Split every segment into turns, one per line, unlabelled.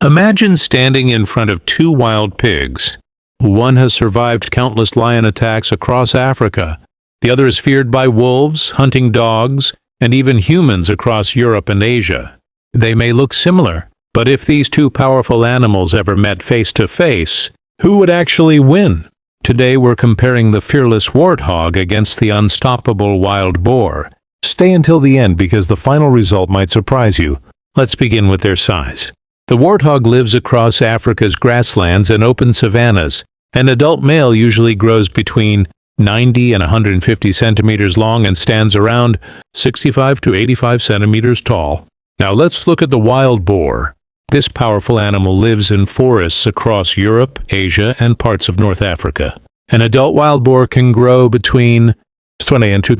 Imagine standing in front of two wild pigs. One has survived countless lion attacks across Africa. The other is feared by wolves, hunting dogs, and even humans across Europe and Asia. They may look similar, but if these two powerful animals ever met face to face, who would actually win? Today we're comparing the fearless warthog against the unstoppable wild boar. Stay until the end because the final result might surprise you. Let's begin with their size. The warthog lives across Africa's grasslands and open savannas. An adult male usually grows between 90 and 150 centimeters long and stands around 65 to 85 centimeters tall. Now let's look at the wild boar. This powerful animal lives in forests across Europe, Asia, and parts of North Africa. An adult wild boar can grow between 20 and 2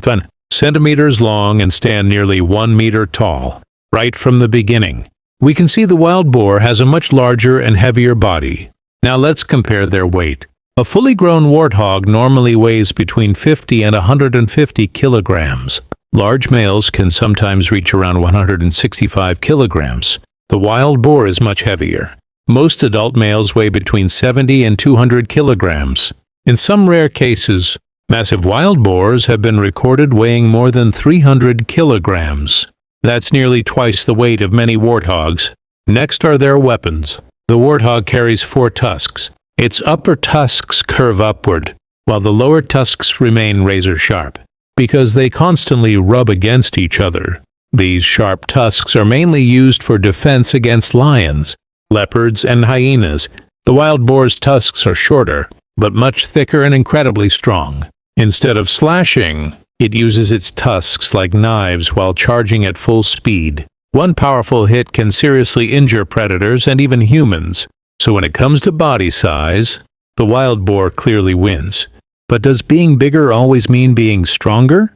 centimeters long and stand nearly 1 meter tall. Right from the beginning, we can see the wild boar has a much larger and heavier body. Now let's compare their weight. A fully grown warthog normally weighs between 50 and 150 kilograms. Large males can sometimes reach around 165 kilograms. The wild boar is much heavier. Most adult males weigh between 70 and 200 kilograms. In some rare cases, massive wild boars have been recorded weighing more than 300 kilograms. That's nearly twice the weight of many warthogs. Next are their weapons. The warthog carries 4 tusks. Its upper tusks curve upward, while the lower tusks remain razor-sharp, because they constantly rub against each other. These sharp tusks are mainly used for defense against lions, leopards, and hyenas. The wild boar's tusks are shorter, but much thicker and incredibly strong. Instead of slashing, it uses its tusks like knives while charging at full speed. One powerful hit can seriously injure predators and even humans. So when it comes to body size, the wild boar clearly wins. But does being bigger always mean being stronger?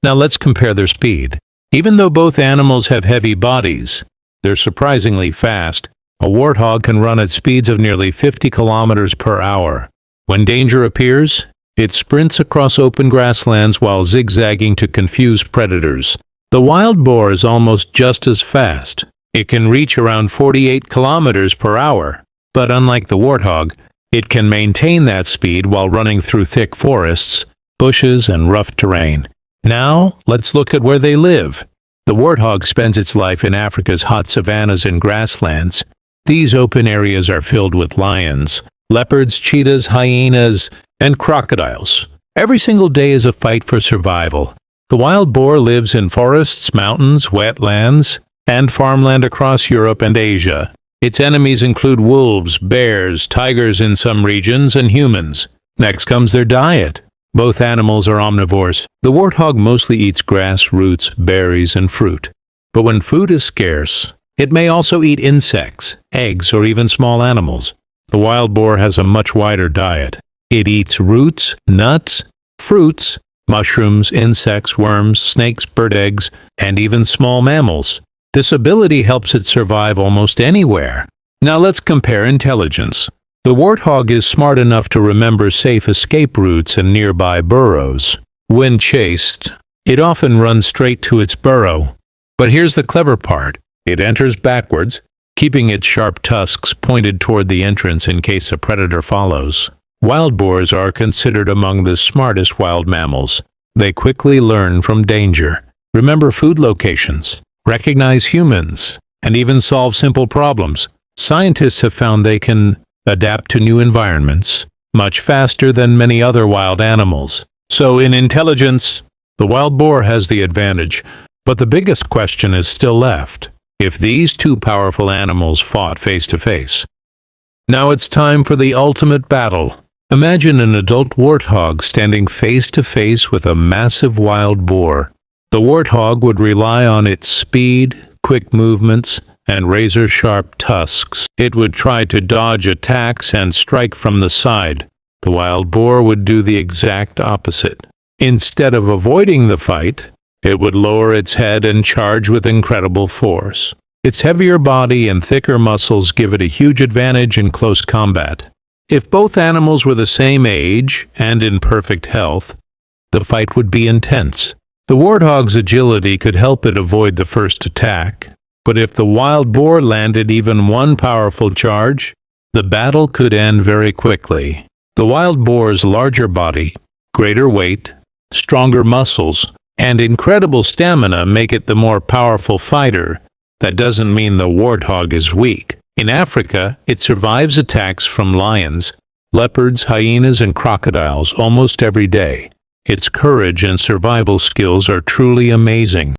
Now let's compare their speed. Even though both animals have heavy bodies, they're surprisingly fast. A warthog can run at speeds of nearly 50 kilometers per hour. When danger appears, it sprints across open grasslands while zigzagging to confuse predators. The wild boar is almost just as fast. It can reach around 48 kilometers per hour, but unlike the warthog, it can maintain that speed while running through thick forests, bushes, and rough terrain. Now, let's look at where they live. The warthog spends its life in Africa's hot savannas and grasslands. These open areas are filled with lions, leopards, cheetahs, hyenas, and crocodiles. Every single day is a fight for survival. The wild boar lives in forests, mountains, wetlands, and farmland across Europe and Asia. Its enemies include wolves, bears, tigers in some regions, and humans. Next comes their diet. Both animals are omnivores. The warthog mostly eats grass, roots, berries, and fruit. But when food is scarce, it may also eat insects, eggs, or even small animals. The wild boar has a much wider diet. It eats roots, nuts, fruits, mushrooms, insects, worms, snakes, bird eggs, and even small mammals. This ability helps it survive almost anywhere. Now let's compare intelligence. The warthog is smart enough to remember safe escape routes and nearby burrows. When chased, it often runs straight to its burrow. But here's the clever part. It enters backwards, keeping its sharp tusks pointed toward the entrance in case a predator follows. Wild boars are considered among the smartest wild mammals. They quickly learn from danger, remember food locations, recognize humans, and even solve simple problems. Scientists have found they can adapt to new environments much faster than many other wild animals. So in intelligence, the wild boar has the advantage. But the biggest question is still left. If these two powerful animals fought face to face. Now it's time for the ultimate battle. Imagine an adult warthog standing face to face with a massive wild boar. The warthog would rely on its speed, quick movements, and razor-sharp tusks. It would try to dodge attacks and strike from the side. The wild boar would do the exact opposite. Instead of avoiding the fight, it would lower its head and charge with incredible force. Its heavier body and thicker muscles give it a huge advantage in close combat. If both animals were the same age and in perfect health, the fight would be intense. The warthog's agility could help it avoid the first attack, But if the wild boar landed even one powerful charge, the battle could end very quickly. The wild boar's larger body, greater weight, stronger muscles, and incredible stamina make it the more powerful fighter. That doesn't mean the warthog is weak. In Africa, it survives attacks from lions, leopards, hyenas, and crocodiles almost every day. Its courage and survival skills are truly amazing.